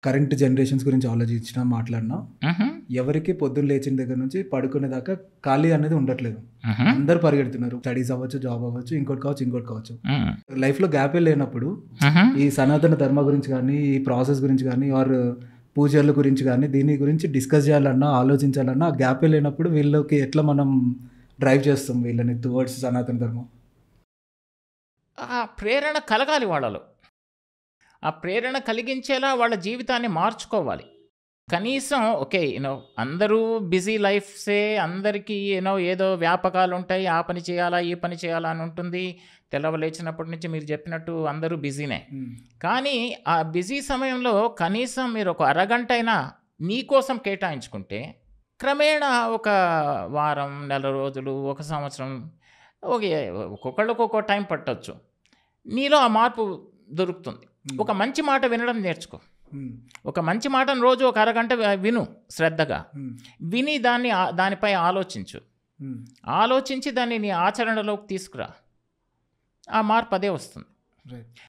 Current generations గురించి ఆలోచించినా, మాట్లాడినా హుహు. ఎవరికి పొద్దున్న లేచిన దగ్గర నుంచి పడుకునే దాకా ఖాళీ అనేది ఉండట్లేదు. హుహు. అందరూ పరిగెడుతున్నారు. స్టడీస్ అవ్వచ్చు, జాబ్ అవ్వచ్చు, ఇంకోటి కావచ్చు. హ్మ్. లైఫ్‌లో గ్యాపే లేనప్పుడు హుహు. ఈ సనాతన ధర్మ గురించి గానీ, ఈ ప్రాసెస్ గురించి గానీ, పూజల గురించి గానీ, దీని గురించి డిస్కస్ చేయాలన్నా, ఆలోచించాలన్నా ఆ గ్యాపే లేనప్పుడు వీళ్ళకి ఎట్లా మనం డ్రైవ్ చేస్తాం వీళ్ళని టువర్డ్స్ సనాతన ధర్మం? ఆ ప్రేరణ కలగాలి వాళ్ళలో. ఆ ప్రేరణ కలిగించేలా వాళ్ళ జీవితాన్ని మార్చుకోవాలి. కనీసం ఓకే. అందరూ బిజీ లైఫ్సే, అందరికీ ఏదో వ్యాపకాలుంటాయి. ఆ పని చేయాలా, ఈ పని చేయాలా అని ఉంటుంది. లేచినప్పటి నుంచి మీరు చెప్పినట్టు అందరూ బిజీనే. కానీ ఆ బిజీ సమయంలో కనీసం మీరు ఒక అరగంటైనా మీకోసం కేటాయించుకుంటే, క్రమేణా ఒక వారం, నెల రోజులు, ఒక సంవత్సరం ఓకే. ఒక్కొక్కళ్ళకి ఒక్కో టైం పట్టొచ్చు. నీలో ఆ మార్పు దొరుకుతుంది. ఒక మంచి మాట వినడం నేర్చుకో. ఒక మంచి మాటను రోజు ఒక అరగంట విను శ్రద్ధగా. విని దానిపై ఆలోచించు. ఆలోచించి దాన్ని నీ ఆచరణలోకి తీసుకురా. ఆ మార్పు అదే వస్తుంది.